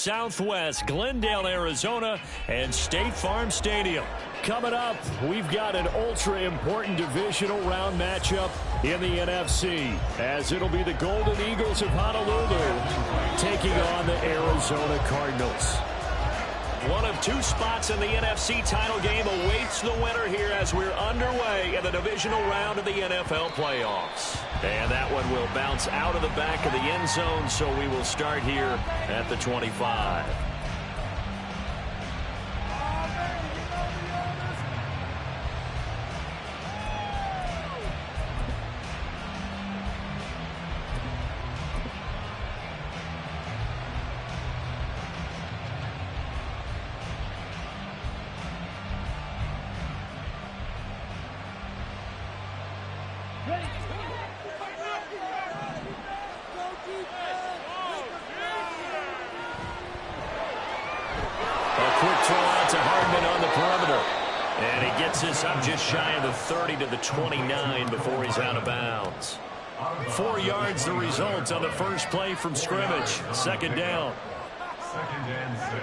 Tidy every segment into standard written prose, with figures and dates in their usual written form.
Southwest, Glendale, Arizona, and State Farm Stadium. Coming up, we've got an ultra-important divisional round matchup in the NFC, as it'll be the Golden Eagles of Honolulu taking on the Arizona Cardinals. One of two spots in the NFC title game awaits the winner here as we're underway in the divisional round of the NFL playoffs. And that one will bounce out of the back of the end zone, so we will start here at the 25. Up just shy of the 30 to the 29 before he's out of bounds. 4 yards the result on the first play from scrimmage. Second down. Second and 6.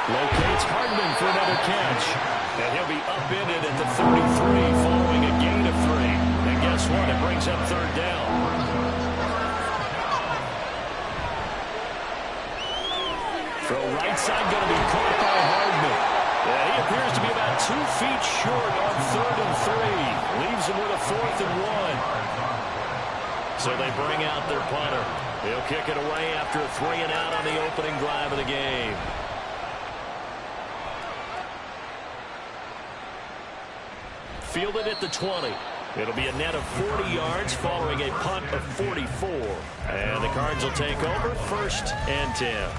Locates Hardman for another catch. And he'll be upended at the 33 following a gain of 3. And guess what? It brings up third down. Throw right side going to be caught by Hardman. Yeah, he appears to be about 2 feet short on 3rd and 3. Leaves him with a 4th and 1. So they bring out their punter. He'll kick it away after a 3 and out on the opening drive of the game. Fielded at the 20. It'll be a net of 40 yards following a punt of 44. And the Cards will take over 1st and 10.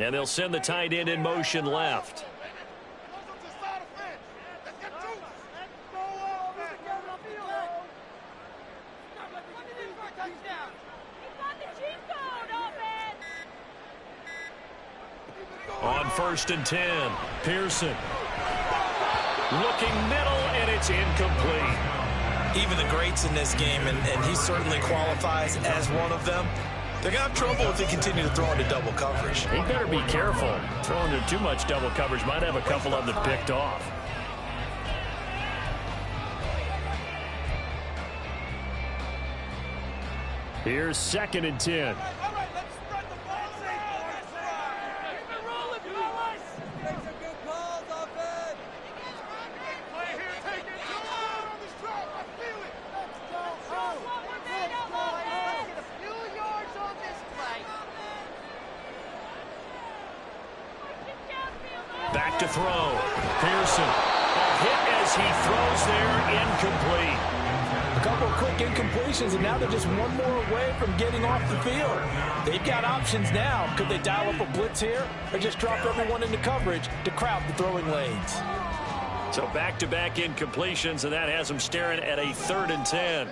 And they'll send the tight end in motion left. On 1st and 10, Pearson. Looking middle, and it's incomplete. Even the greats in this game, and he certainly qualifies as one of them, they're going to have trouble if they continue to throw into double coverage. He better be careful. Throwing into too much double coverage might have a couple of them picked off. Here's 2nd and 10. Back to throw. Pearson. A hit as he throws there. Incomplete. A couple of quick incompletions, and now they're just one more away from getting off the field. They've got options now. Could they dial up a blitz here or just drop everyone into coverage to crowd the throwing lanes? So back-to-back incompletions, and that has them staring at a 3rd and 10.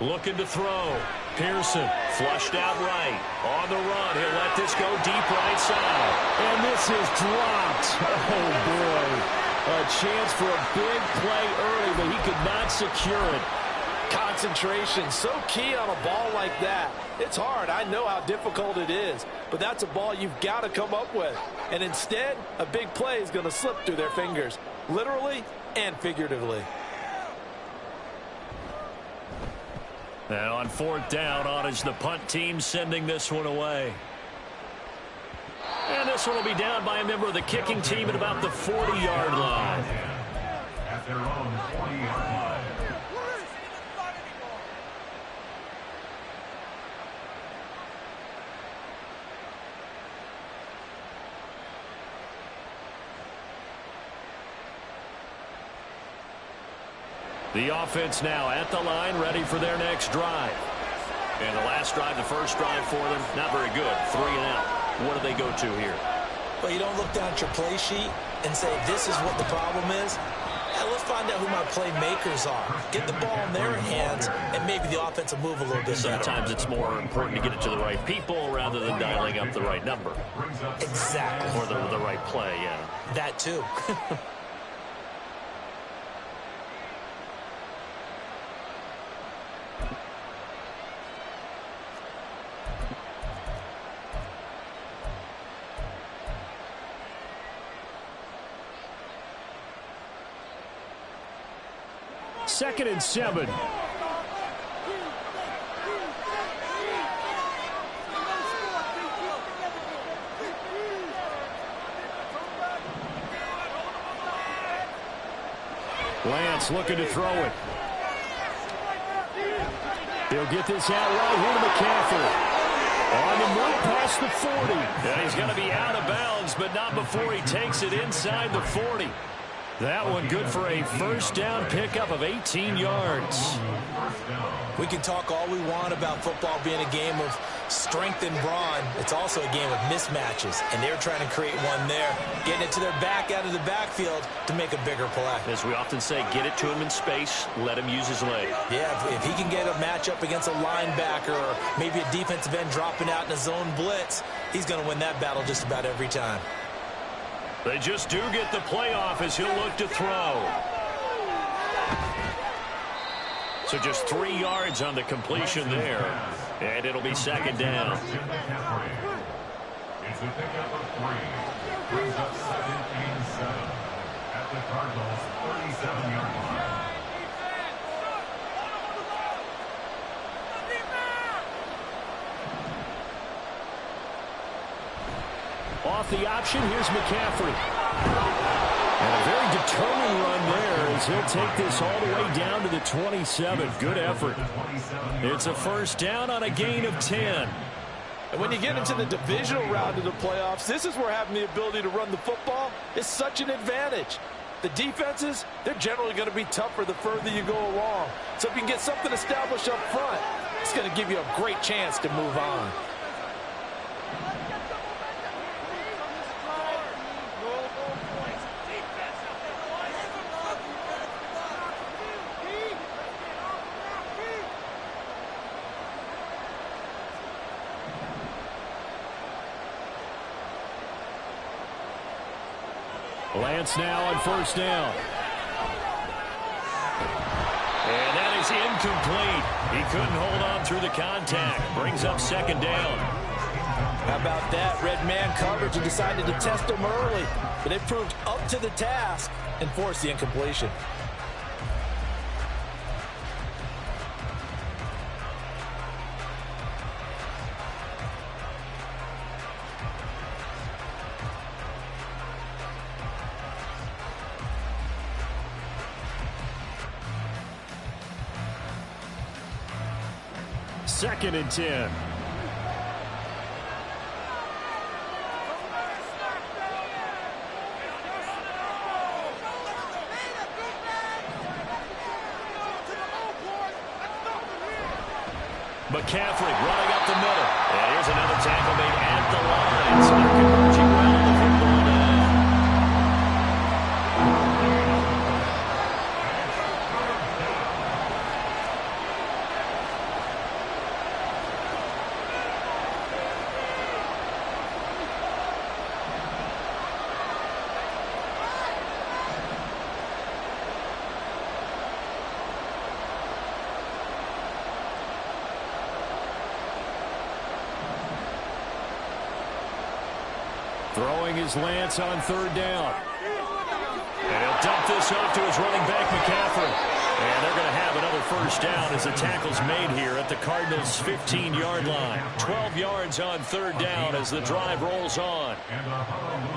Looking to throw. Pearson flushed out right. On the run. He'll let this go deep right side. And this is dropped. Oh, boy. A chance for a big play early, but he could not secure it. Concentration, so key on a ball like that. It's hard. I know how difficult it is, but that's a ball you've got to come up with. And instead, a big play is going to slip through their fingers, literally and figuratively. And on fourth down, on is the punt team sending this one away. And this one will be down by a member of the kicking team at about the 40-yard line. At their own 40-yard line. The offense now at the line, ready for their next drive. And the last drive, the first drive for them, not very good. 3 and out. What do they go to here? Well, you don't look down at your play sheet and say, this is what the problem is. Let's find out who my playmakers are. Get the ball in their hands, and maybe the offense will move a little bit better. Sometimes it's more important to get it to the right people rather than dialing up the right number. Exactly. Or the right play, yeah. That too. Second and 7. Lance looking to throw it. He'll get this out right here to McCaffrey. On the move past the 40. And he's going to be out of bounds, but not before he takes it inside the 40. That one good for a first down pickup of 18 yards. We can talk all we want about football being a game of strength and brawn. It's also a game of mismatches, and they're trying to create one there, getting it to their back out of the backfield to make a bigger play. As we often say, get it to him in space, let him use his leg. Yeah, if he can get a matchup against a linebacker or maybe a defensive end dropping out in a zone blitz, he's going to win that battle just about every time. They just do get the play off as he'll look to throw. So just 3 yards on the completion there. And it'll be second down. It's a pickup of 3. Brings up 2nd and 7. At the Cardinals' 37-yard line. Off the option, here's McCaffrey. And a very determined run there as he'll take this all the way down to the 27. Good effort. It's a first down on a gain of 10. And when you get into the divisional round of the playoffs, this is where having the ability to run the football is such an advantage. The defenses, they're generally going to be tougher the further you go along. So if you can get something established up front, it's going to give you a great chance to move on. Lance now on first down. And that is incomplete. He couldn't hold on through the contact. Brings up second down. How about that? Red man coverage and decided to test him early. But it proved up to the task and forced the incompletion. Second and 10. McCaffrey running up the middle. And here's another tackle made at the line. So they're converging well on the football now. Throwing his Lance on third down. And he'll dump this off to his running back, McCaffrey. And they're going to have another first down as the tackle's made here at the Cardinals' 15-yard line. 12 yards on third down as the drive rolls on.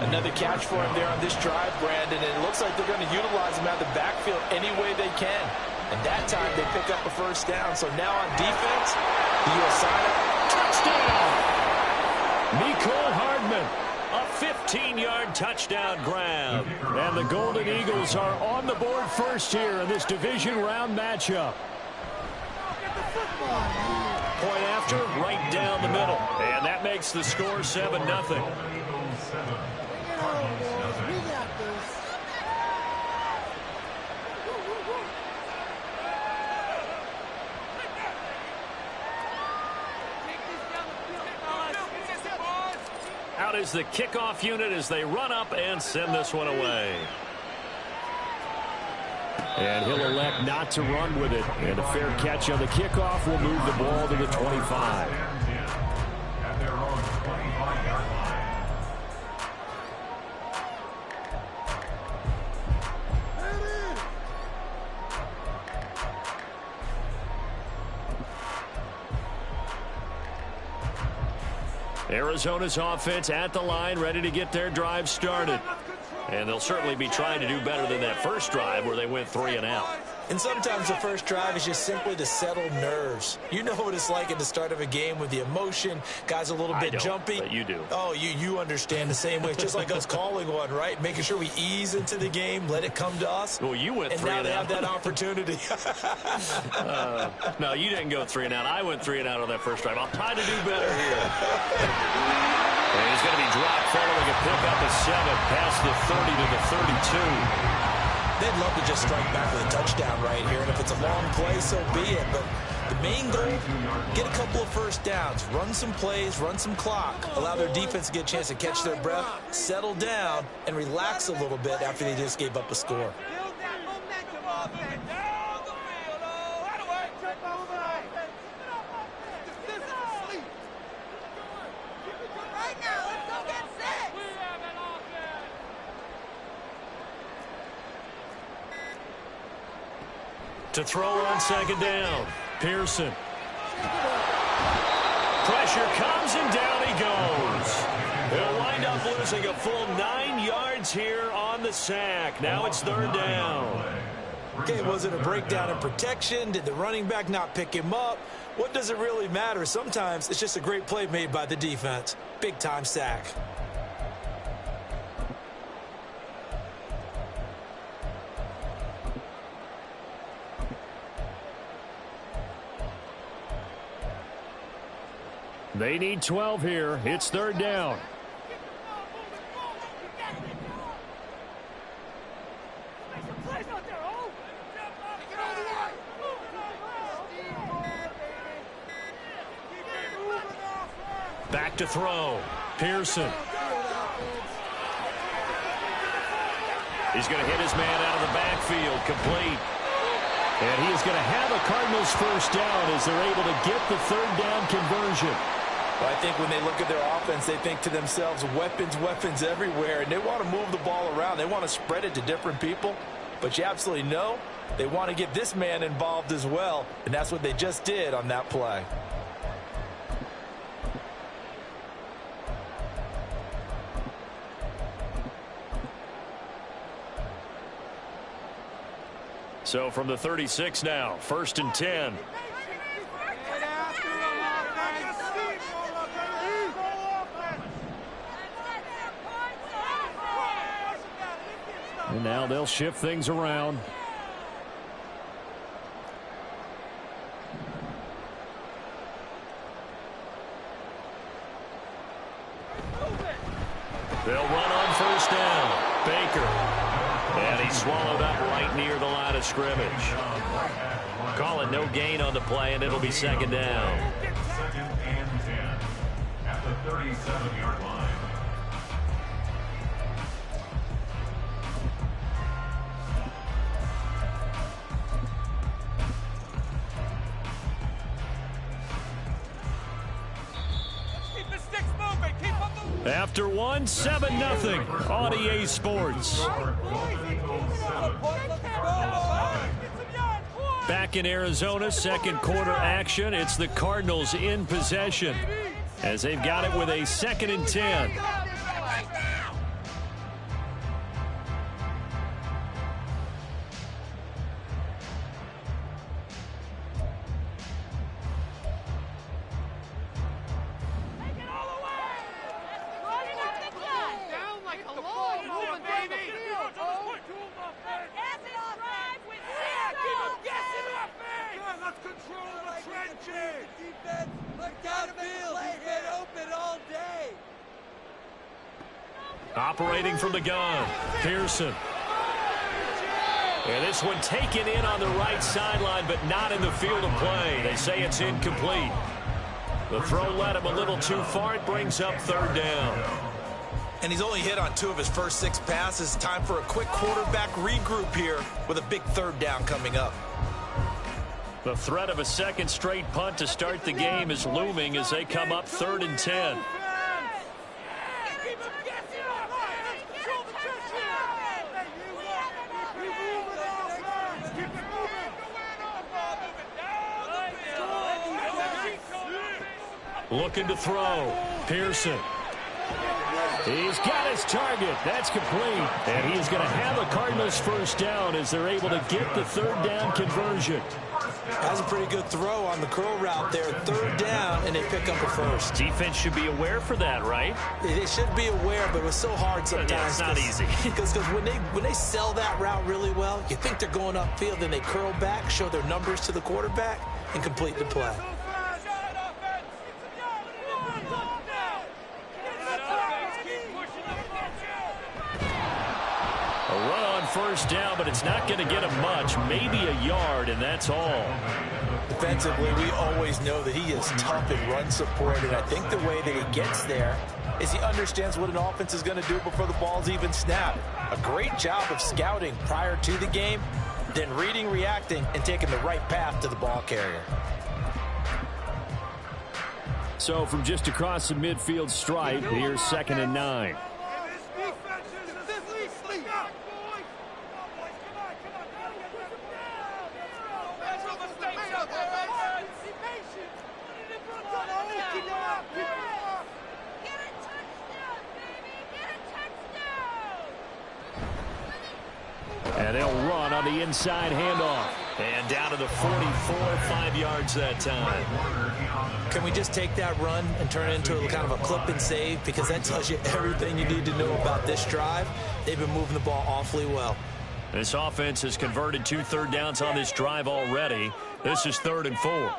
Another catch for him there on this drive, Brandon, and it looks like they're going to utilize him out of the backfield any way they can. And that time they pick up a first down. So now on defense, the U.S. side, touchdown! Mecole Hardman, a 15-yard touchdown grab. And the Golden Eagles are on the board first here in this division round matchup. Point after, right down the middle. And that makes the score 7-0. Out is the kickoff unit as they run up and send this one away. And he'll elect not to run with it. And a fair catch on the kickoff will move the ball to the 25. At their own 25-yard line. Arizona's offense at the line, ready to get their drive started. And they'll certainly be trying to do better than that first drive where they went 3 and out. And sometimes the first drive is just simply to settle nerves. You know what it's like at the start of a game with the emotion. Guys a little bit jumpy. But you do. Oh, you understand the same way. It's just like us calling one, right? Making sure we ease into the game, let it come to us. Well, you went 3 and out. And now they have that opportunity. No, you didn't go 3 and out. I went 3 and out on that first drive. I'll try to do better here. And he's going to be dropped following a pickup of 7 past the 30 to the 32. They'd love to just strike back with a touchdown right here, and if it's a long play, so be it. But the main goal, get a couple of first downs, run some plays, run some clock, allow their defense to get a chance to catch their breath, settle down, and relax a little bit after they just gave up a score. To throw on second down, Pearson. Pressure comes and down he goes. He'll wind up losing a full 9 yards here on the sack. Now it's third down. Okay, was it a breakdown in protection? Did the running back not pick him up? What does it really matter? Sometimes it's just a great play made by the defense. Big-time sack. They need 12 here. It's third down. Back to throw. Pearson. He's going to hit his man out of the backfield. Complete. And he is going to have a Cardinals first down as they're able to get the third down conversion. Well, I think when they look at their offense, they think to themselves, weapons everywhere, and they want to move the ball around. They want to spread it to different people, but you absolutely know they want to get this man involved as well, and that's what they just did on that play. So from the 36 now, 1st and 10. And now they'll shift things around. They'll run on first down. Baker. And he's swallowed up right near the line of scrimmage. Calling no gain on the play, and it'll be second down. 2nd and 10 at the 37-yard line. After one, 7-0 on EA Sports. Back in Arizona, second quarter action. It's the Cardinals in possession as they've got it with a 2nd and 10. Operating from the gun, Pearson. And this one taken in on the right sideline, but not in the field of play. They say it's incomplete. The throw led him a little too far. It brings up 3rd down. And he's only hit on 2 of his first 6 passes. Time for a quick quarterback regroup here with a big 3rd down coming up. The threat of a 2nd straight punt to start the game is looming as they come up 3rd and 10. Looking to throw. Pearson. He's got his target. That's complete. And he's going to have a Cardinals 1st down as they're able to get the 3rd down conversion. That's a pretty good throw on the curl route there. 3rd down, and they pick up a 1st. Defense should be aware for that, right? They should be aware, but it was so hard sometimes. Yeah, it's not easy. Because when they sell that route really well, you think they're going upfield, then they curl back, show their numbers to the quarterback, and complete the play. A run on 1st down, but it's not going to get him much. Maybe a yard, and that's all. Defensively, we always know that he is tough in run support, and I think the way that he gets there is he understands what an offense is going to do before the ball's even snapped. A great job of scouting prior to the game, then reading, reacting, and taking the right path to the ball carrier. So from just across the midfield stripe, here's 2nd and 9. And they'll run on the inside handoff. And down to the 44, 5 yards that time. Can we just take that run and turn it into a kind of a clip and save? Because that tells you everything you need to know about this drive. They've been moving the ball awfully well. This offense has converted 2 third downs on this drive already. This is 3rd and 4.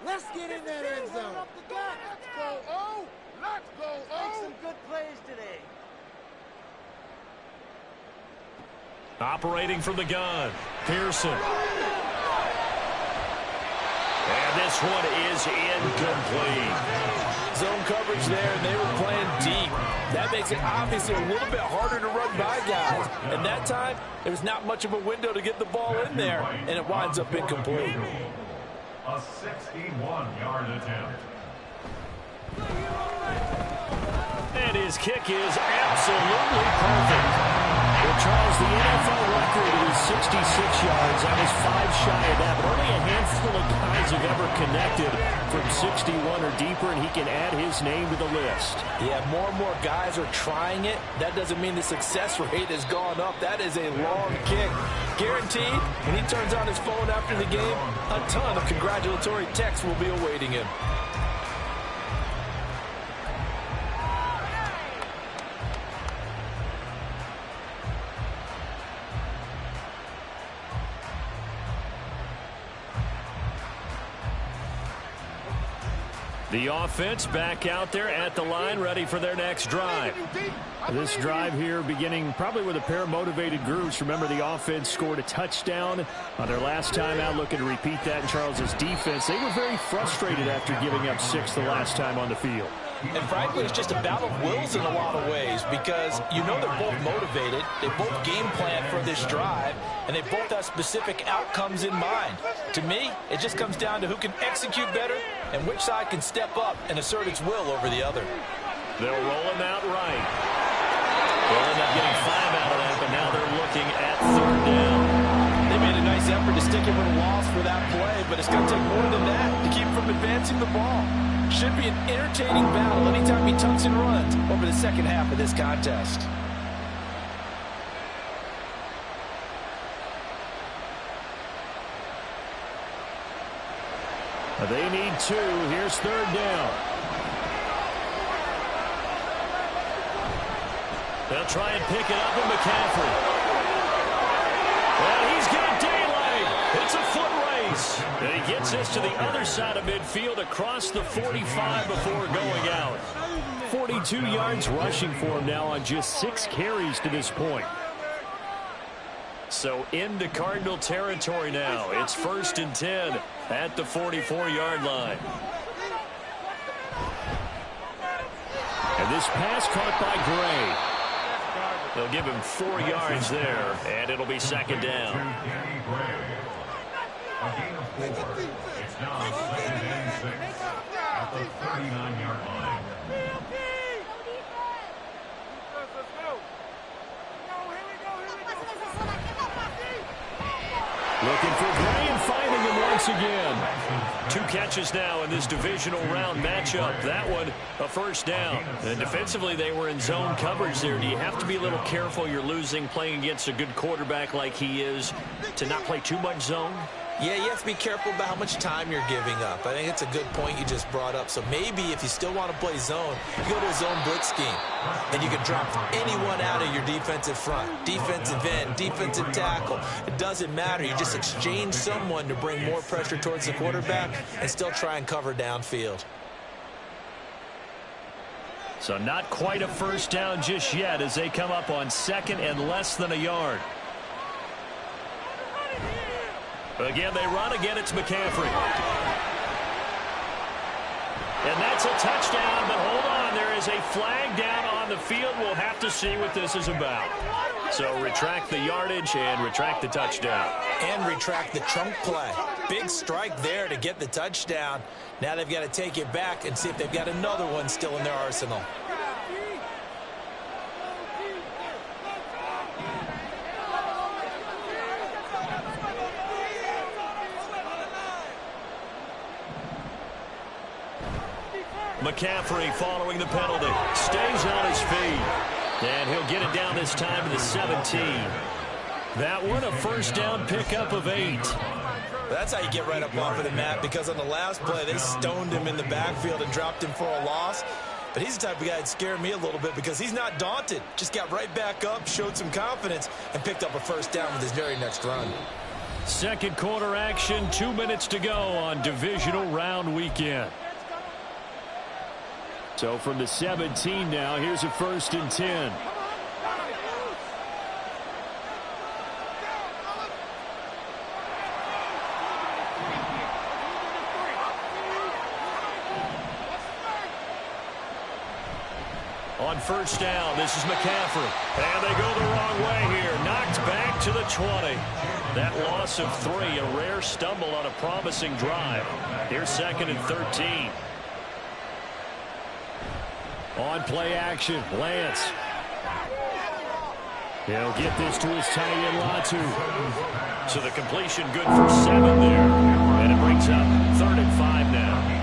Let's get in that end zone. Let's go, O. Let's go, O. Make some good plays today. Operating from the gun, Pearson. And this one is incomplete. Zone coverage there, and they were playing deep. That makes it obviously a little bit harder to run by guys. And that time, there's not much of a window to get the ball in there, and it winds up incomplete. A 61-yard attempt. And his kick is absolutely perfect. Well, Charles, the NFL record is 66 yards. That was 5 shy of that, but only a handful of guys have ever connected from 61 or deeper, and he can add his name to the list. Yeah, more and more guys are trying it. That doesn't mean the success rate has gone up. That is a long kick. Guaranteed, when he turns on his phone after the game, a ton of congratulatory texts will be awaiting him. The offense back out there at the line, ready for their next drive. This drive here beginning probably with a pair of motivated groups. Remember, the offense scored a touchdown on their last time out, looking to repeat that in Charles's defense. They were very frustrated after giving up 6 the last time on the field. And frankly, it's just a battle of wills in a lot of ways, because you know they're both motivated, they both game plan for this drive, and they both have specific outcomes in mind. To me, it just comes down to who can execute better and which side can step up and assert its will over the other. They'll roll him out right. They'll end up getting 5 out of that it's going to take more than that to keep him from advancing the ball. Should be an entertaining battle anytime he tucks and runs over the second half of this contest. They need 2. Here's third down. They'll try and pick it up with McCaffrey. And he's got daylight. It's a foot race. And he gets this to the other side of midfield across the 45 before going out. 42 yards rushing for him now on just 6 carries to this point. So into Cardinal territory now. It's 1st and 10 at the 44-yard line. And this pass caught by Gray. They'll give him 4 yards there, and it'll be 2nd down. A gain of 4. It's now 2nd and 6 at the 39-yard line. Looking for Gray and finding him once again. 2 catches now in this divisional round matchup. That one, a 1st down. And defensively, they were in zone coverage there. Do you have to be a little careful? You're losing, playing against a good quarterback like he is, to not play too much zone? Yeah, you have to be careful about how much time you're giving up. I think it's a good point you just brought up. So maybe if you still want to play zone, you go to a zone blitz scheme. And you can drop anyone out of your defensive front. Defensive end, defensive tackle. It doesn't matter. You just exchange someone to bring more pressure towards the quarterback and still try and cover downfield. So not quite a 1st down just yet as they come up on 2nd and less than a yard. Again, they run. Again, it's McCaffrey. And that's a touchdown, but hold on. There is a flag down on the field. We'll have to see what this is about. So retract the yardage and retract the touchdown. And retract the chunk play. Big strike there to get the touchdown. Now they've got to take it back and see if they've got another one still in their arsenal. McCaffrey following the penalty. Stays on his feet. And he'll get it down this time to the 17. That one a 1st down pickup of 8. That's how you get right up off of the mat, because on the last play, they stoned him in the backfield and dropped him for a loss. But he's the type of guy that scared me a little bit because he's not daunted. Just got right back up, showed some confidence, and picked up a 1st down with his very next run. 2nd quarter action, 2 minutes to go on divisional round weekend. So from the 17 now, here's a 1st and 10. On 1st down, this is McCaffrey. And they go the wrong way here. Knocked back to the 20. That loss of 3, a rare stumble on a promising drive. Here's 2nd and 13. On play action, Lance. He'll get this to his tight end, Latu. So the completion good for 7 there. And it brings up 3rd and 5 now.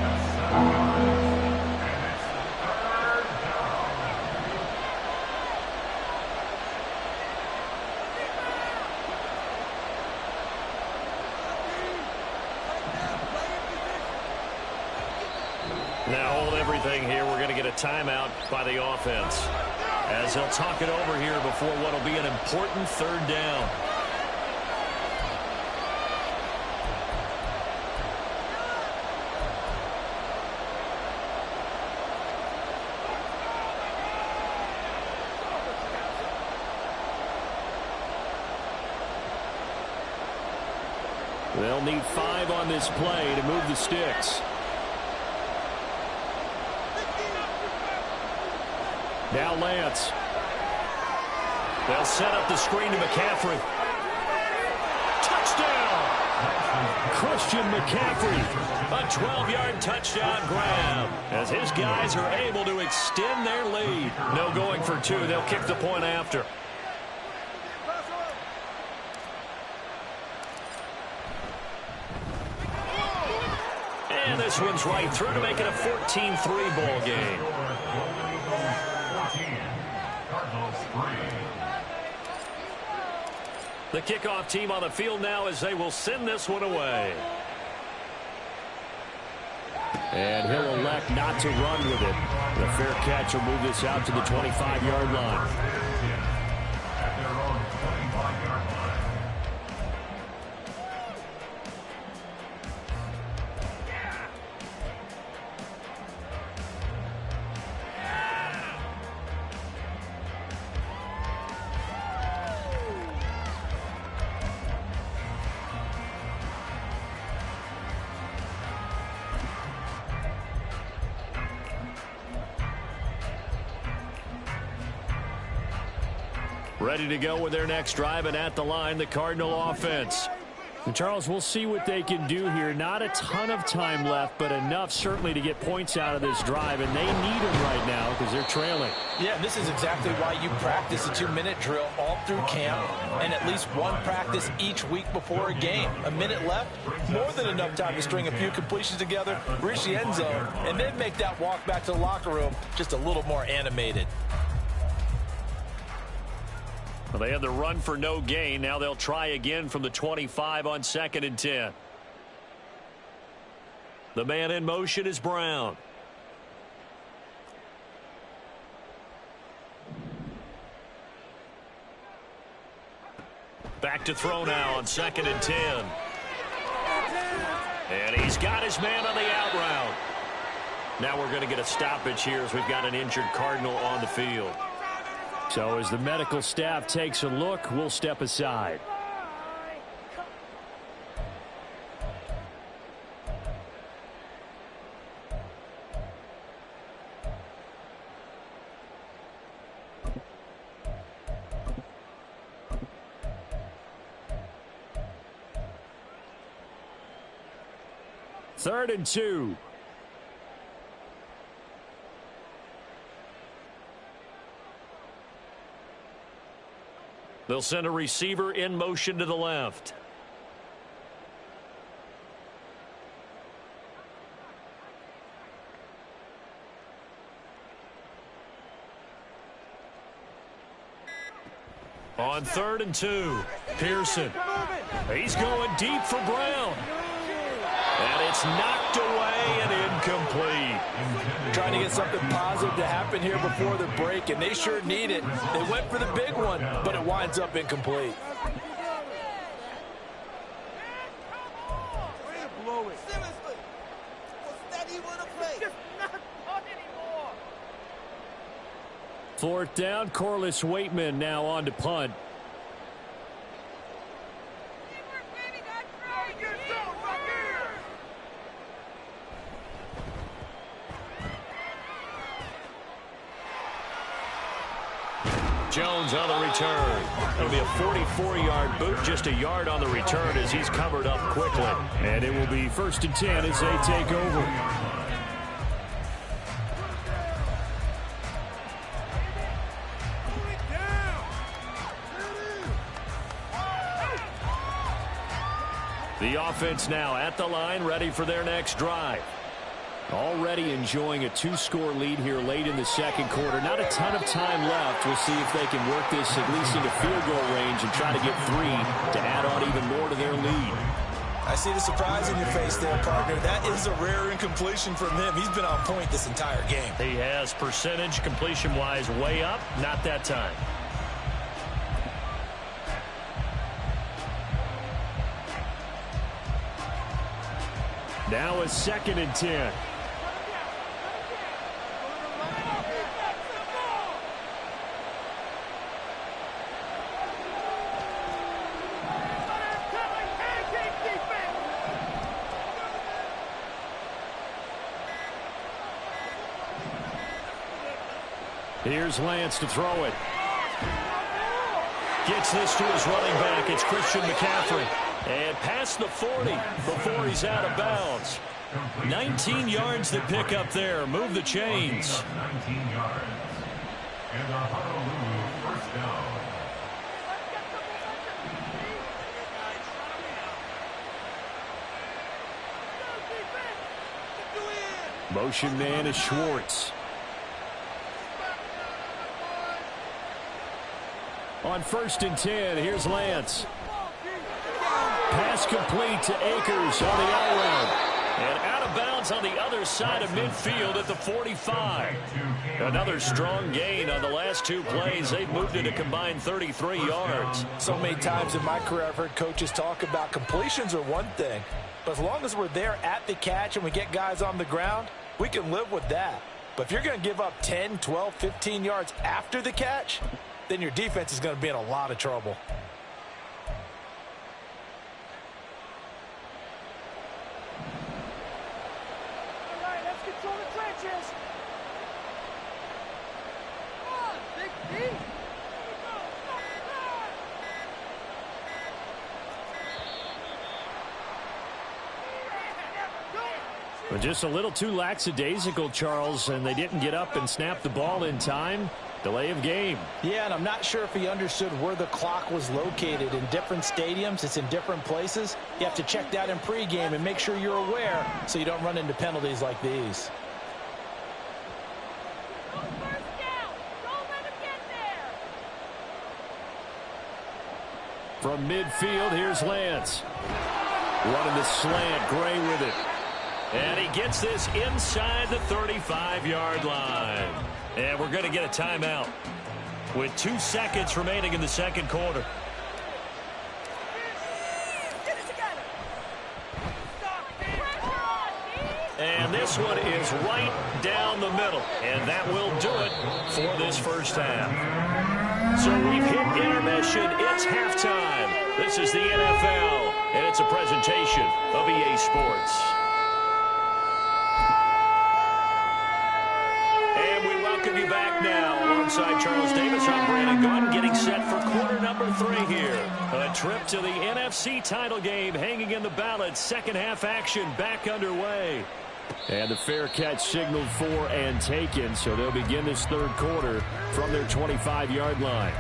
Now hold everything here. We're going to get a timeout by the offense as they'll talk it over here before what will be an important 3rd down. They'll need 5 on this play to move the sticks. Now Lance. They'll set up the screen to McCaffrey. Touchdown! Christian McCaffrey. A 12-yard touchdown grab as his guys are able to extend their lead. No going for 2. They'll kick the point after. this one's right through to make it a 14-3 ball game. The kickoff team on the field now as they will send this one away. And he'll elect not to run with it. The fair catch will move this out to the 25-yard line. At their own 25-yard line. Ready to go with their next drive, and at the line, the Cardinal offense. And Charles, we'll see what they can do here. Not a ton of time left, but enough certainly to get points out of this drive, and they need them right now because they're trailing. Yeah, this is exactly why you practice a 2-minute drill all through camp and at least one practice each week before a game. A minute left, more than enough time to string a few completions together, reach the end zone, and then make that walk back to the locker room just a little more animated. Well, they had the run for no gain. Now they'll try again from the 25 on 2nd and 10. The man in motion is Brown. Back to throw now on 2nd and 10. And he's got his man on the out route. Now we're going to get a stoppage here as we've got an injured Cardinal on the field. So as the medical staff takes a look, we'll step aside. Third and 2. They'll send a receiver in motion to the left. On 3rd and 2, Pearson. He's going deep for Brown. And it's knocked away and incomplete. Trying to get something positive to happen here before the break, and they sure need it. They went for the big one, but it winds up incomplete. Seriously, what's that he want to play? Just not fun anymore. 4th down, Corliss Waitman now on to punt. Jones on the return. It'll be a 44-yard boot, just a yard on the return as he's covered up quickly. And it will be 1st and 10 as they take over. The offense now at the line, ready for their next drive. Already enjoying a 2-score lead here late in the 2nd quarter. Not a ton of time left. We'll see if they can work this at least into field goal range and try to get 3 to add on even more to their lead. I see the surprise in your face there, partner. That is a rare incompletion from him. He's been on point this entire game. He has percentage completion-wise way up. Not that time. Now a 2nd and 10. Here's Lance to throw it. Gets this to his running back. It's Christian McCaffrey. And past the 40 before he's out of bounds. 19 yards to pick up there. Move the chains. 19 yards. And the Honolulu first down. Motion man is Schwartz. On 1st and 10, here's Lance. Pass complete to Akers on the out route. And out of bounds on the other side of midfield at the 45. Another strong gain on the last 2 plays. They've moved it a combined 33 yards. So many times in my career I've heard coaches talk about completions are one thing. But as long as we're there at the catch and we get guys on the ground, we can live with that. But if you're going to give up 10, 12, 15 yards after the catch, then your defense is going to be in a lot of trouble. All right, let's control the trenches. Come on, Big D. Here we go. But just a little too lackadaisical, Charles, and they didn't get up and snap the ball in time. Delay of game. Yeah, and I'm not sure if he understood where the clock was located. In different stadiums, it's in different places. You have to check that in pregame and make sure you're aware so you don't run into penalties like these. First down. Don't let him get there. From midfield, here's Lance. Running the slant, Gray with it. And he gets this inside the 35-yard line. And we're going to get a timeout with 2 seconds remaining in the second quarter. Get it together. And this one is right down the middle. And that will do it for this first half. So we've hit intermission. It's halftime. This is the NFL, and it's a presentation of EA Sports. Welcome you back now. Alongside Charles Davis, I'm Brandon Gunn, getting set for quarter number 3 here. A trip to the NFC title game hanging in the balance. Second half action back underway. And the fair catch signaled for and taken, so they'll begin this third quarter from their 25-yard line.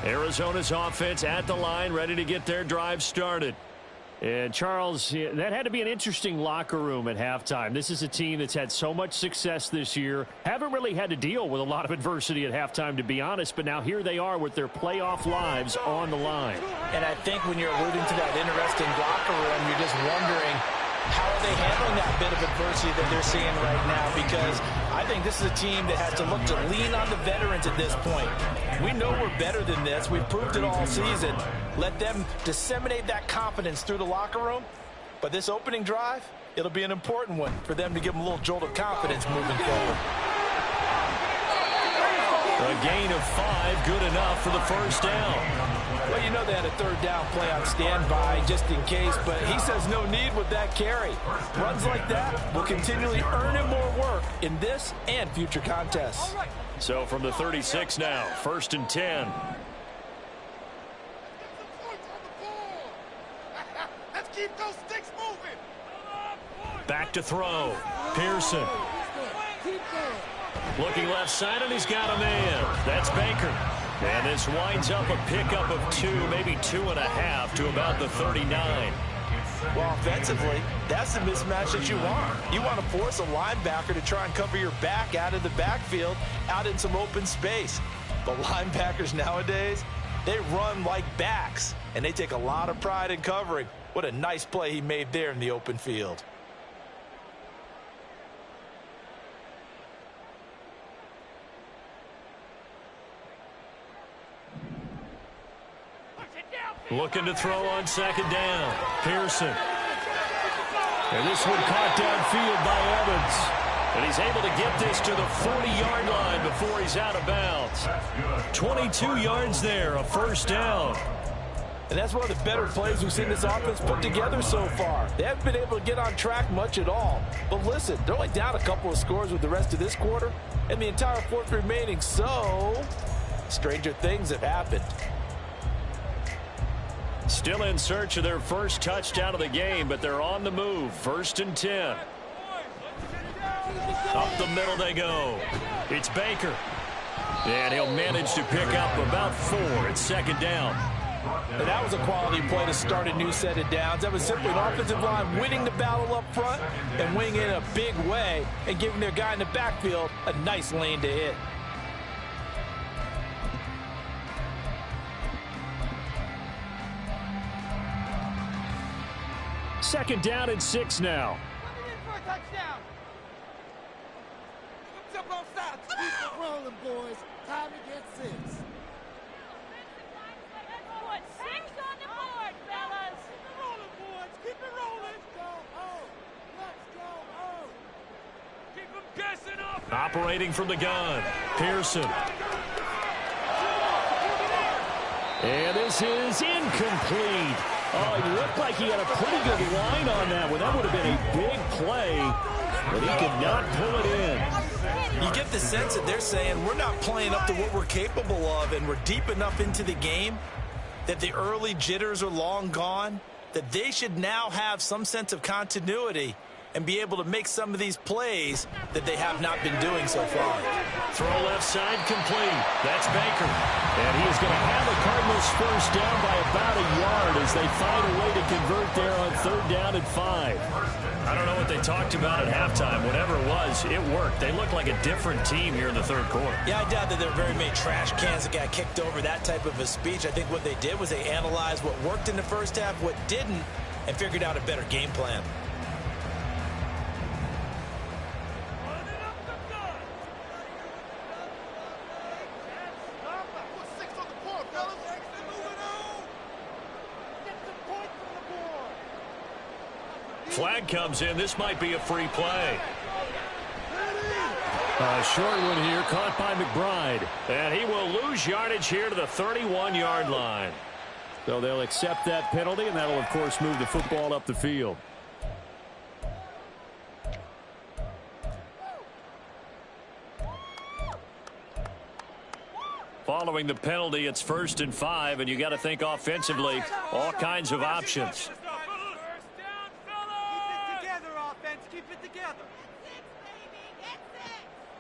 Arizona's offense at the line, ready to get their drive started. And, Charles, that had to be an interesting locker room at halftime. This is a team that's had so much success this year. Haven't really had to deal with a lot of adversity at halftime, to be honest. But now here they are with their playoff lives on the line. And I think when you're alluding to that interesting locker room, you're just wondering, how are they handling that bit of adversity that they're seeing right now? Because I think this is a team that has to look to lean on the veterans at this point. We know we're better than this. We've proved it all season. Let them disseminate that confidence through the locker room. But this opening drive, it'll be an important one for them to give them a little jolt of confidence moving forward. A gain of 5, good enough for the first down. Well, you know they had a third down play on standby just in case, but he says no need with that carry. Runs like that will continually earn him more work in this and future contests. So from the 36 now, 1st and 10. Let's keep those sticks moving. Back to throw. Pearson. Looking left side, and he's got a man. That's Baker. And this winds up a pickup of 2, maybe 2.5 to about the 39. Well, offensively, that's the mismatch that you want. You want to force a linebacker to try and cover your back out of the backfield, out in some open space. But linebackers nowadays, they run like backs, and they take a lot of pride in covering. What a nice play he made there in the open field. Looking to throw on 2nd down. Pearson. And this one caught downfield by Evans. And he's able to get this to the 40-yard line before he's out of bounds. 22 yards there, a first down. And that's one of the better plays we've seen this offense put together so far. They haven't been able to get on track much at all. But listen, they're only down a couple of scores with the rest of this quarter and the entire fourth remaining. So, stranger things have happened. Still in search of their first touchdown of the game, but they're on the move. 1st and 10. Up the middle they go. It's Baker. And he'll manage to pick up about 4. It's second down. And that was a quality play to start a new set of downs. That was simply an offensive line winning the battle up front and winning it in a big way and giving their guy in the backfield a nice lane to hit. Second down and 6 now. Coming in for a touchdown. Jump off sides. Keep it rolling, boys. Time to get 6. Put 6 on the board, fellas. Keep it rolling, boys. Keep it rolling. Let's go home. Let's go home. Keep them guessing up. Operating from the gun. Pearson. And this is incomplete. Oh, it looked like he had a pretty good line on that one. That would have been a big play, but he could not pull it in. You get the sense that they're saying we're not playing up to what we're capable of, and we're deep enough into the game that the early jitters are long gone, that they should now have some sense of continuity and be able to make some of these plays that they have not been doing so far. Throw left side complete. That's Baker. And he is going to have the Cardinals first down by about a yard as they find a way to convert there on 3rd down and 5. I don't know what they talked about at halftime. Whatever it was, it worked. They look like a different team here in the 3rd quarter. Yeah, I doubt that there are very many trash cans that got kicked over, that type of a speech. I think what they did was they analyzed what worked in the first half, what didn't, and figured out a better game plan. Flag comes in. This might be a free play. A short one here, caught by McBride. And he will lose yardage here to the 31-yard line. So they'll accept that penalty, and that'll, of course, move the football up the field. Following the penalty, it's 1st and 5, and you got to think offensively, all kinds of options. Keep it together.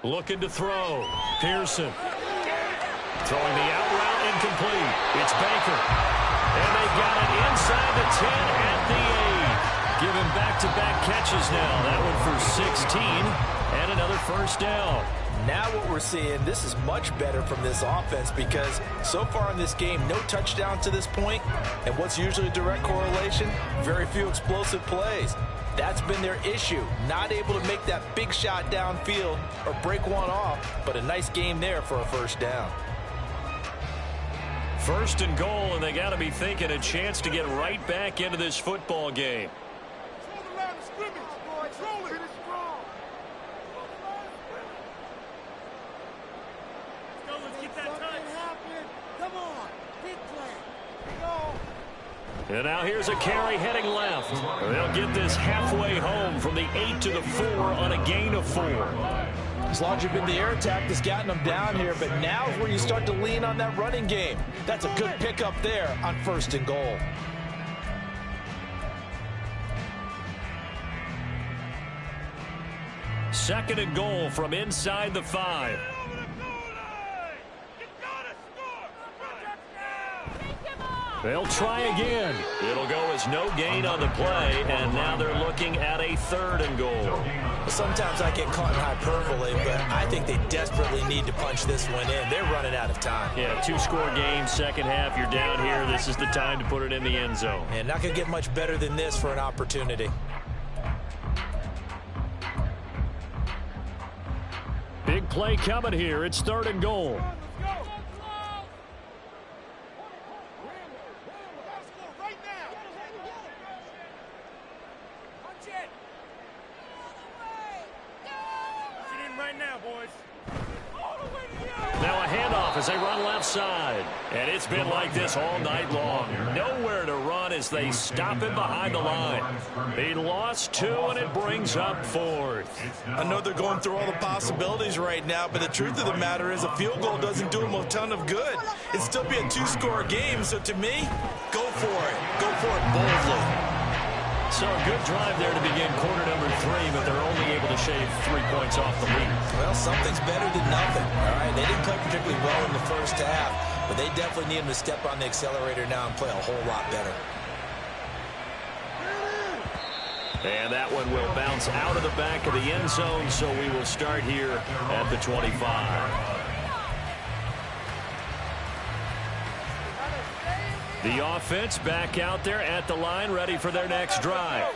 Looking to throw. Pearson. Throwing the out route incomplete. It's Baker. And they got it inside the 10 at the 8. Giving back-to-back catches now. That one for 16 and another first down. Now what we're seeing, this is much better from this offense because so far in this game, no touchdown to this point, and what's usually a direct correlation, very few explosive plays. That's been their issue, not able to make that big shot downfield or break one off, but a nice game there for a first down. 1st and goal, and they got to be thinking a chance to get right back into this football game. Control the line of scrimmage, boys. Control it. Finish strong. Let's keep that touch. Come on. Big play. Go. And now here's a carry heading left. They'll get this halfway home from the 8 to the 4 on a gain of 4. As long as you've been the air attack that's gotten them down here, but now is where you start to lean on that running game. That's a good pickup there on 1st and goal. Second and goal from inside the 5. They'll try again. It'll go as no gain on the play, and now they're looking at a 3rd and goal. Sometimes I get caught in hyperbole, but I think they desperately need to punch this one in. They're running out of time. Yeah, 2-score game, second half. You're down here. This is the time to put it in the end zone. And not going to get much better than this for an opportunity. Big play coming here. It's 3rd and goal. Now a handoff as they run left side. And it's been like this all night long. Nowhere to run as they stop him behind the line. He lost 2, and it brings up 4th. I know they're going through all the possibilities right now, but the truth of the matter is a field goal doesn't do them a ton of good. It'd still be a 2-score game, so to me, go for it. Go for it boldly. So a good drive there to begin quarter number 3, but they're only able to shave 3 points off the lead. Well, something's better than nothing, all right? They didn't play particularly well in the first half, but they definitely need them to step on the accelerator now and play a whole lot better. And that one will bounce out of the back of the end zone, so we will start here at the 25. The offense back out there at the line, ready for their next drive.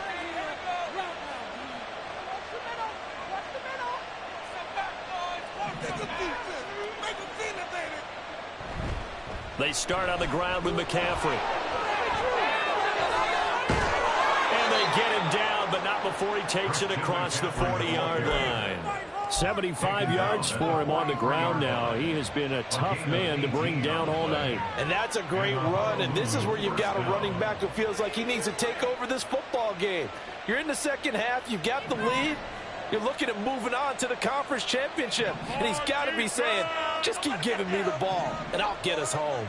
They start on the ground with McCaffrey. And they get him down, but not before he takes it across the 40-yard line. 75 yards for him on the ground now. He has been a tough man to bring down all night. And that's a great run, and this is where you've got a running back who feels like he needs to take over this football game. You're in the second half, you've got the lead, you're looking at moving on to the conference championship, and he's got to be saying, just keep giving me the ball, and I'll get us home.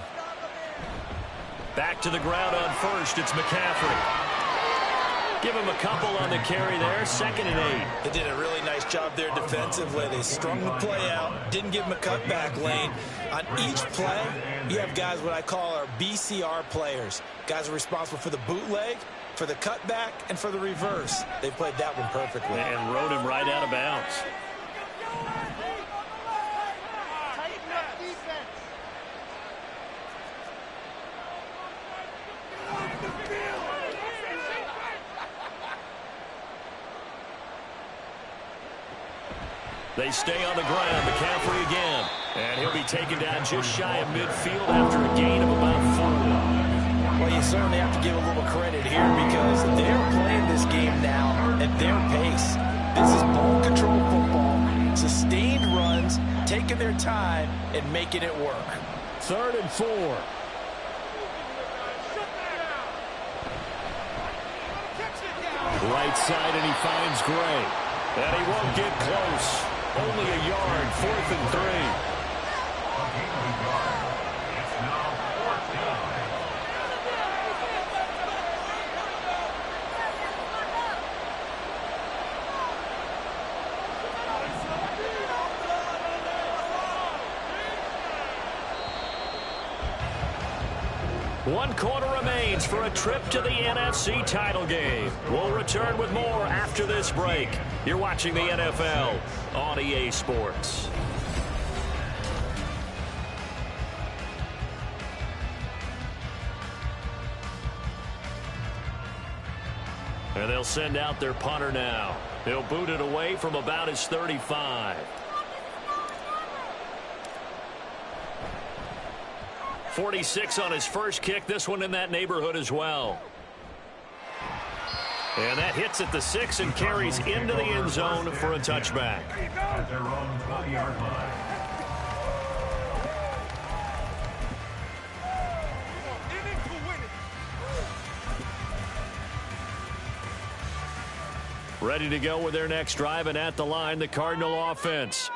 Back to the ground on first, it's McCaffrey. Give him a couple on the carry there, 2nd and 8. They did a really nice job there defensively. They strung the play out, didn't give him a cutback lane. On each play, you have guys what I call our BCR players. Guys are responsible for the bootleg, for the cutback, and for the reverse. They played that one perfectly. And rode him right out of bounds. They stay on the ground. McCaffrey again. And he'll be taken down just shy of midfield after a gain of about 4. Well, you certainly have to give a little credit here because they're playing this game now at their pace. This is ball control football, sustained runs, taking their time, and making it work. 3rd and 4. Right side, and he finds Gray. And he won't get close. Only a yard, 4th and 3. It's now 4th down. One quarter remains for a trip to the NFC title game. We'll return with more after this break. You're watching the NFL on EA Sports. And they'll send out their punter now. He'll boot it away from about his 35. 46 on his first kick. This one in that neighborhood as well. And that hits at the 6 and carries into the end zone for a touchback. At their own 20-yard line. Ready to go with their next drive, and at the line, the Cardinal offense.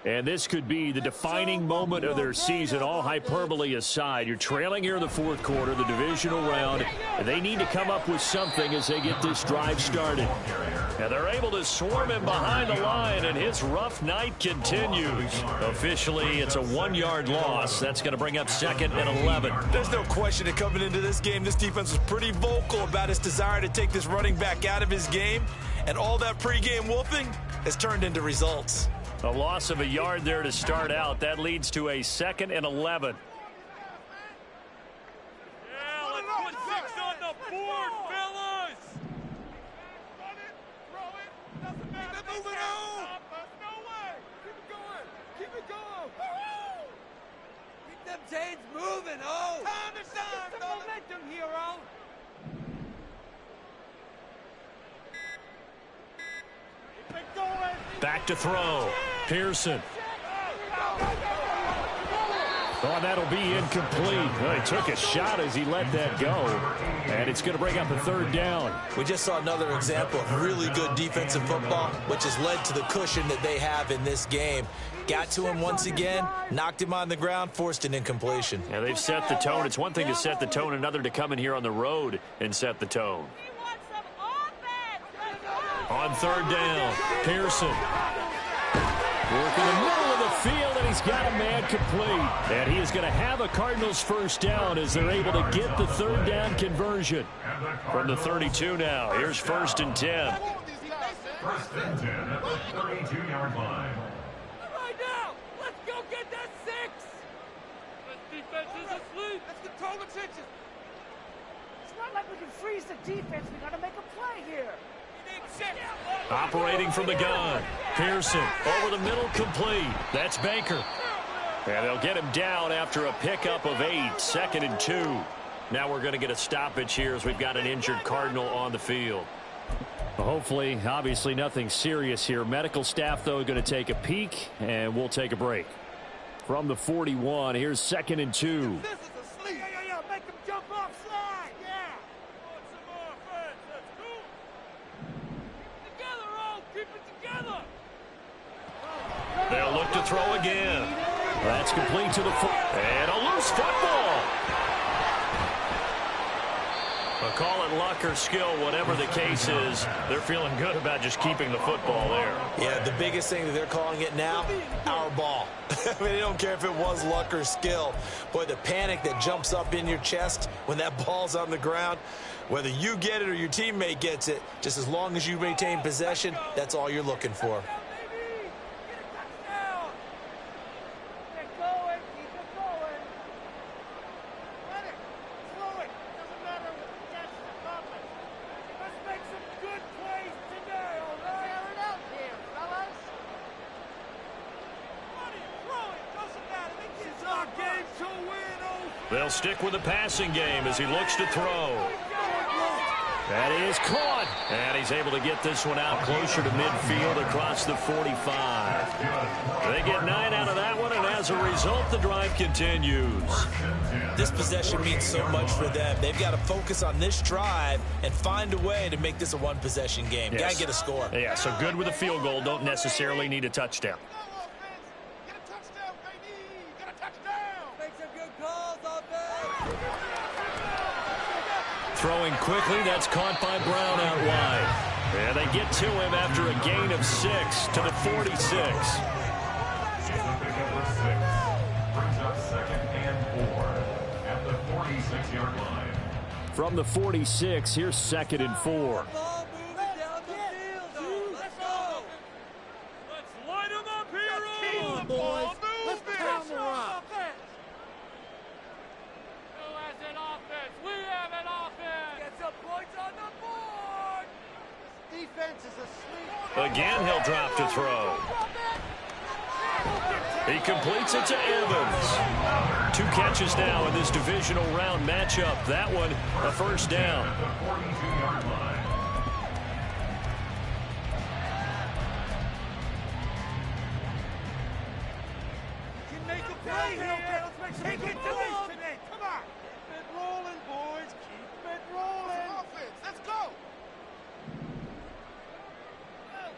And this could be the defining moment of their season, all hyperbole aside. You're trailing here in the 4th quarter, the divisional round, and they need to come up with something as they get this drive started. And they're able to swarm him behind the line, and his rough night continues. Officially, it's a 1-yard loss. That's going to bring up 2nd and 11. There's no question that coming into this game, this defense was pretty vocal about its desire to take this running back out of his game, and all that pregame whooping has turned into results. A loss of a yard there to start out. That leads to a 2nd and 11. Yeah, let's put 6 on the board, fellas! Run it, throw it, doesn't matter. Keep it moving on! No way! Keep it going! Keep it going! Woo-hoo! Keep them chains moving, oh! Time to shine, Get some momentum, hero! Keep it going! Back to throw. Pearson. Oh, that'll be incomplete. Well, he took a shot as he let that go. And it's going to bring up a 3rd down. We just saw another example of really good defensive football, which has led to the cushion that they have in this game. Got to him once again, knocked him on the ground, forced an incompletion. Yeah, they've set the tone. It's one thing to set the tone, another to come in here on the road and set the tone. He wants some On third down, Pearson. Working the middle of the field, and he's got a man complete. And he is going to have a Cardinals first down as they're able to get the third down conversion. From the 32 now, here's 1st and 10. 1st and 10 at the 32-yard line. Right now, let's go get that 6. This defense is asleep. Let's control the trenches. It's not like we can freeze the defense. We got to make a play here. Operating from the gun. Pearson over the middle, complete. That's Baker. And they'll get him down after a pickup of 8. 2nd and 2. Now we're going to get a stoppage here as we've got an injured Cardinal on the field. Hopefully, obviously nothing serious here. Medical staff, though, going to take a peek, and we'll take a break. From the 41, here's 2nd and 2. This is asleep. Yeah. Make him jump offside. Yeah. Want some offense. Let's go. Together, all. Keep it together. They'll look to throw again. That's complete to the and a loose football. Call it luck or skill, whatever the case is, they're feeling good about just keeping the football there. Yeah, the biggest thing that they're calling it now, our ball. I mean, they don't care if it was luck or skill. Boy, the panic that jumps up in your chest when that ball's on the ground, whether you get it or your teammate gets it, just as long as you maintain possession, that's all you're looking for. They'll stick with the passing game as he looks to throw. That is caught. And he's able to get this one out closer to midfield across the 45. They get 9 out of that one, and as a result, the drive continues. This possession means so much for them. They've got to focus on this drive and find a way to make this a one-possession game. Yes. Got to get a score. Yeah, so good with a field goal. Don't necessarily need a touchdown. Throwing quickly, that's caught by Brown out wide. And they get to him after a gain of 6 to the 46. Season pick number 6 brings up 2nd and 4 at the 46-yard line. From the 46, here's 2nd and 4. Ball moving down the field. Let's go. Let's light him up here. Keep the ball moving. Let's pound the rock. Who has an offense? We have an offense. Get some points on the board. This defense is asleep. Again, he'll drop to throw. He completes it to Evans. 2 catches now in this divisional round matchup. That one, a first down. At the 42-yard line. Can make a play here. Take it to him today. Come on. Keep it rolling, boys. Keep it rolling. Offense. Let's go.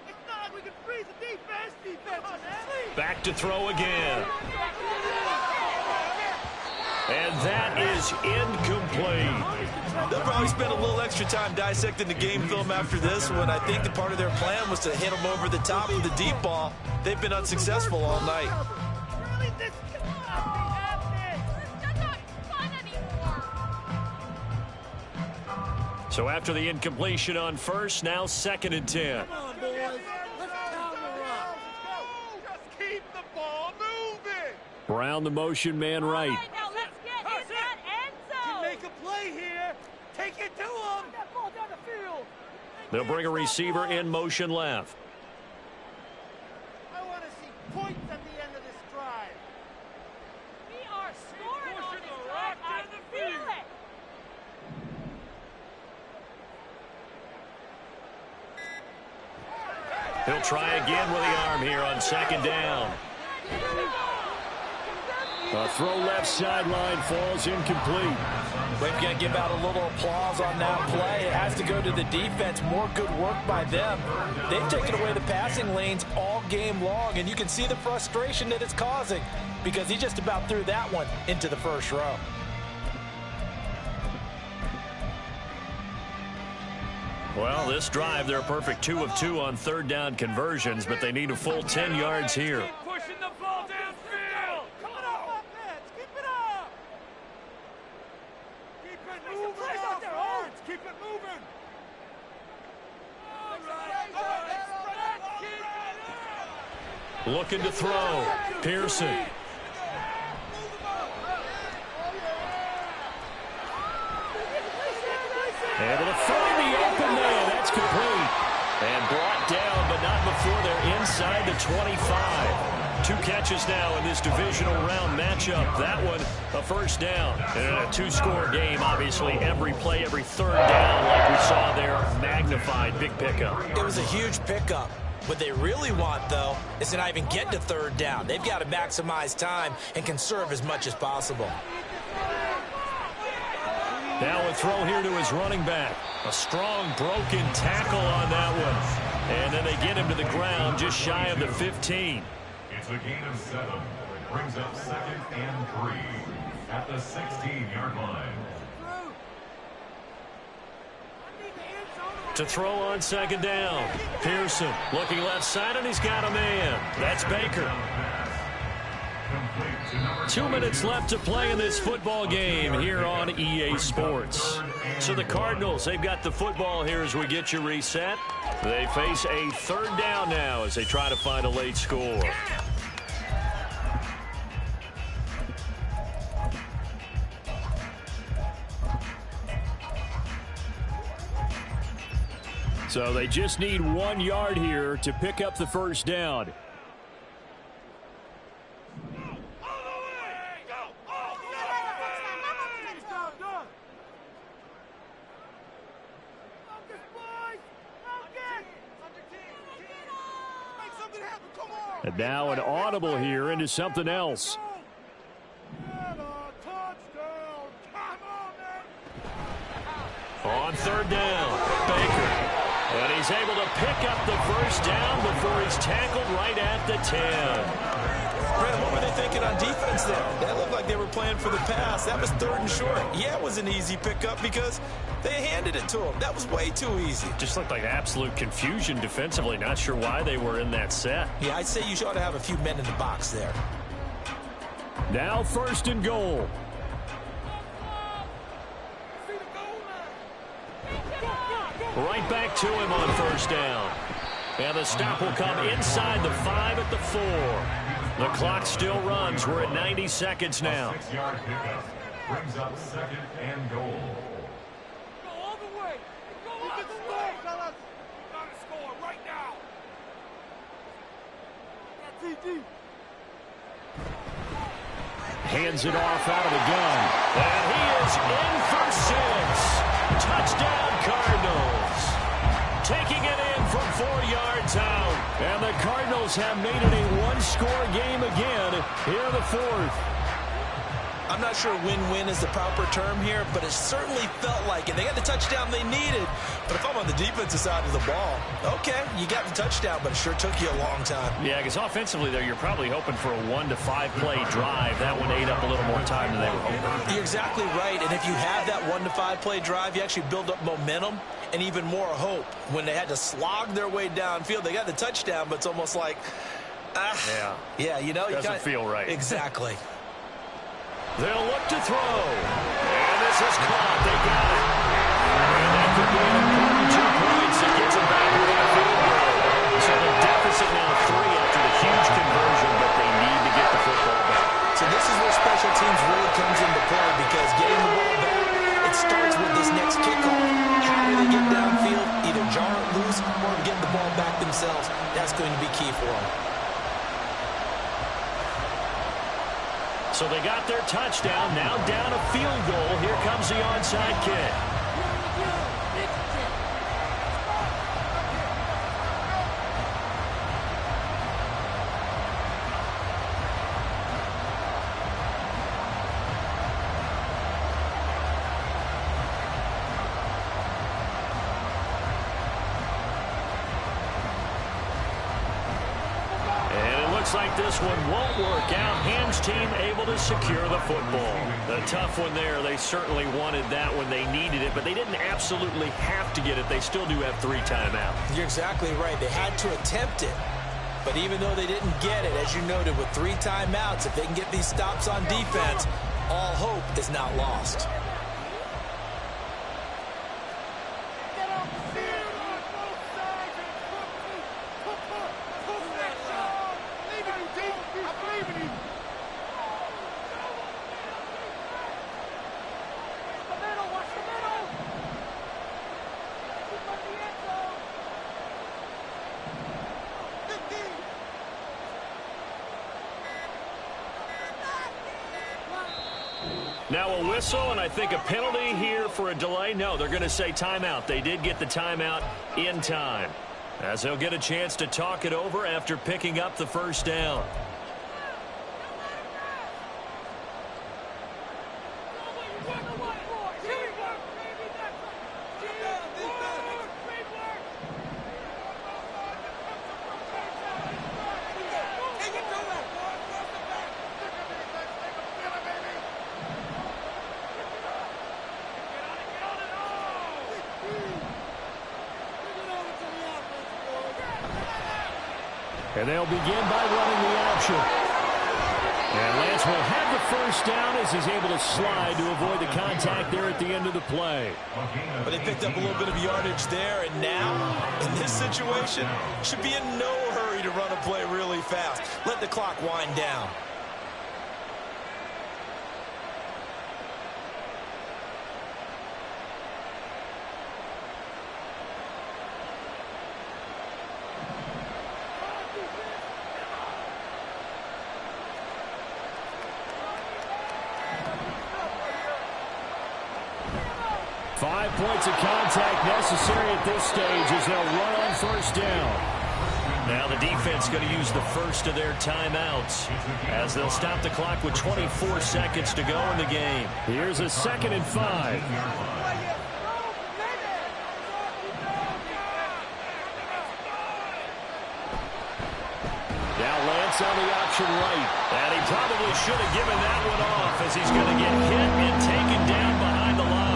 It's not like we can freeze the defense. Defense is asleep. Back to throw again. And that is incomplete. They'll probably spend a little extra time dissecting the game film after this one. I think that part of their plan was to hit them over the top with the deep ball. They've been unsuccessful all night. Really, this cannot be happening. That's not fun anymore. So after the incompletion on first, now 2nd and 10. Come on, boys. Let's pound the rock. Just keep the ball moving. Brown, the motion man right. All right, now let's get in that end zone. Make a play here. Take it to him. That ball down the field. They'll bring a receiver in motion left. I want to see points at the end of this drive. We are scoring on pushing this the drive. rock I down the feel field. it. He'll try again with the arm here on 2nd down. A throw left sideline falls incomplete. We've got to give out a little applause on that play. It has to go to the defense. More good work by them. They've taken away the passing lanes all game long, and you can see the frustration that it's causing because he just about threw that one into the first row. Well, this drive, they're a perfect 2 of 2 on third down conversions, but they need a full 10 yards here. Pushing the ball downfield. Come on, offense. Keep it up. Keep it moving, offense. Keep it moving. Looking to throw. Pearson. Able to find the open man. That's complete. And brought down, but not before they're inside the 25. 2 catches now in this divisional round matchup. That one, a first down. And in a 2-score game, obviously, every play, every third down, like we saw there, magnified. Big pickup. It was a huge pickup. What they really want, though, is to not even get to third down. They've got to maximize time and conserve as much as possible. Now a throw here to his running back. A strong broken tackle on that one. And then they get him to the ground just shy of the 15. It's a gain of 7. Brings up 2nd and 3 at the 16-yard line. To throw on 2nd down. Pearson looking left side, and he's got a man. That's Baker. 2 minutes left to play in this football game here on EA Sports. So the Cardinals, they've got the football here as we get you reset. They face a third down now as they try to find a late score. So they just need 1 yard here to pick up the first down. And now an audible here into something else. On third down, Baker. And he's able to pick up the first down before he's tackled right at the 10. Brandon, what were they thinking on defense there? That looked like they were playing for the pass. That was 3rd and short. Yeah, it was an easy pickup because they handed it to him. That was way too easy. Just looked like absolute confusion defensively. Not sure why they were in that set. Yeah, I'd say you ought to have a few men in the box there. Now 1st and goal. Right back to him on 1st down. And the stop will come inside the 5 at the 4. The clock still runs. We're at 90 seconds now. 6-yard pickup brings up 2nd and goal. Go all the way. Go all the way. Fellas. Gotta score right now. Hands it off out of the gun. And he is in for 6. Touchdown, Cardinals. Taking it in from 4 yards out. And the Cardinals have made it a 1-score game again here in the 4th. I'm not sure win-win is the proper term here, but it certainly felt like it. They got the touchdown they needed. But if I'm on the defensive side of the ball, okay, you got the touchdown, but it sure took you a long time. Yeah, because offensively there, you're probably hoping for a 1 to 5 play drive. That one ate up a little more time than they were hoping. You're exactly right, and if you have that 1 to 5 play drive, you actually build up momentum and even more hope. When they had to slog their way downfield, they got the touchdown, but it's almost like, yeah, you know, doesn't feel right. Exactly. They'll look to throw. And this is caught. They got it. And that could be an important 2 points. It gets them back with a field goal. So the deficit now 3 after the huge conversion, but they need to get the football back. So this is where special teams really comes into play, because getting the ball back, it starts with this next kickoff. How do they get downfield, either jar it loose or get the ball back themselves? That's going to be key for them. So they got their touchdown, now down a field goal. Here comes the onside kick. Looks like this one won't work out. Ham's team able to secure the football. The tough one there. They certainly wanted that when they needed it, but they didn't absolutely have to get it. They still do have 3 timeouts. You're exactly right. They had to attempt it. But even though they didn't get it, as you noted, with 3 timeouts, if they can get these stops on defense, all hope is not lost. Now a whistle, and I think a penalty here for a delay. No, they're going to say timeout. They did get the timeout in time, as they'll get a chance to talk it over after picking up the first down. And they'll begin by running the option. And Lance will have the first down as he's able to slide to avoid the contact there at the end of the play. But they picked up a little bit of yardage there, and now, in this situation, should be in no hurry to run a play really fast. Let the clock wind down. Points of contact necessary at this stage as they'll run on first down. Now the defense going to use the first of their timeouts as they'll stop the clock with 24 seconds to go in the game. Here's a 2nd and 5. Now Lance on the option right. And he probably should have given that one off as he's going to get hit and taken down behind the line.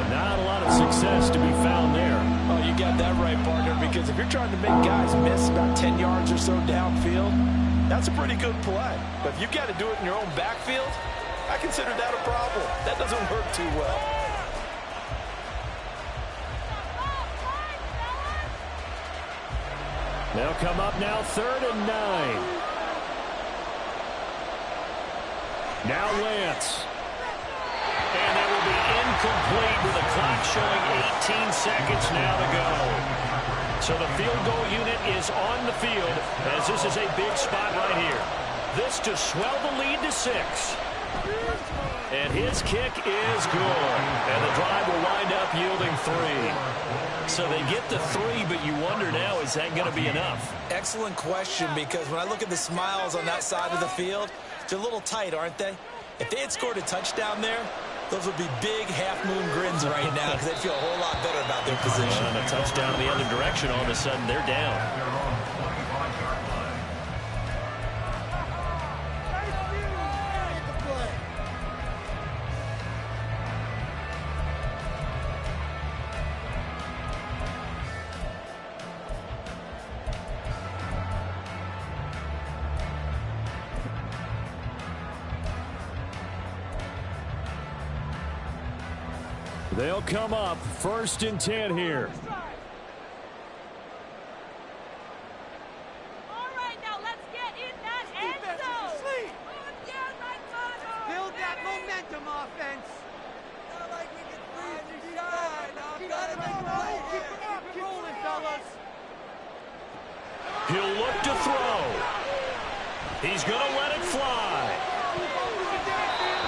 Not a lot of success to be found there. Oh, you got that right, partner, because if you're trying to make guys miss about 10 yards or so downfield, that's a pretty good play. But if you've got to do it in your own backfield, I consider that a problem. That doesn't work too well. They'll come up now 3rd and 9. Now Lance. And that will be incomplete with the clock showing 18 seconds now to go. So the field goal unit is on the field as this is a big spot right here. This to swell the lead to 6. And his kick is good. And the drive will wind up yielding 3. So they get the 3, but you wonder now, is that going to be enough? Excellent question, because when I look at the smiles on that side of the field, they're a little tight, aren't they? If they had scored a touchdown there, those would be big half-moon grins right now because they'd feel a whole lot better about their position. And a touchdown in the other direction, all of a sudden they're down. They'll come up 1st and 10 here. All right, now let's get in that end zone. Build that momentum offense. Not like we can freeze your side. Keep it rolling, fellas. He'll look to throw. He's going to let it fly.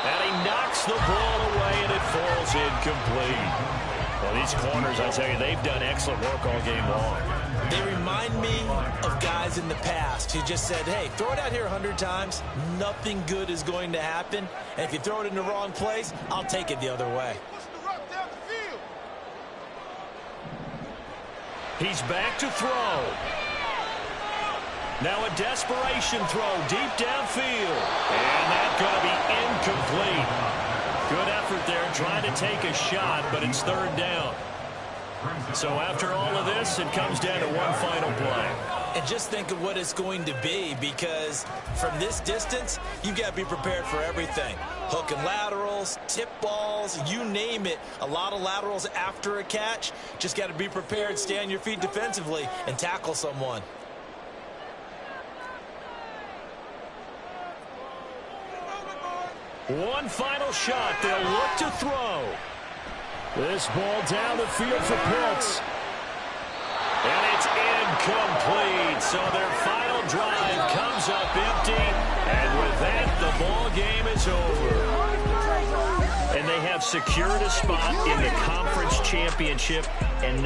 And he knocks the ball away, and it falls incomplete. Well, these corners, I tell you, they've done excellent work all game long. They remind me of guys in the past who just said, hey, throw it out here 100 times. Nothing good is going to happen. And if you throw it in the wrong place, I'll take it the other way. He's back to throw. Now a desperation throw deep downfield. And that's going to be incomplete. Good effort there trying to take a shot, but it's third down. So after all of this, it comes down to one final play. And just think of what it's going to be, because from this distance, you've got to be prepared for everything. Hook and laterals, tip balls, you name it. A lot of laterals after a catch. Just got to be prepared, stay on your feet defensively, and tackle someone. One final shot. They'll look to throw. This ball down the field for Pitts. And it's incomplete. So their final drive comes up empty. And with that, the ball game is over. And they have secured a spot in the conference championship. And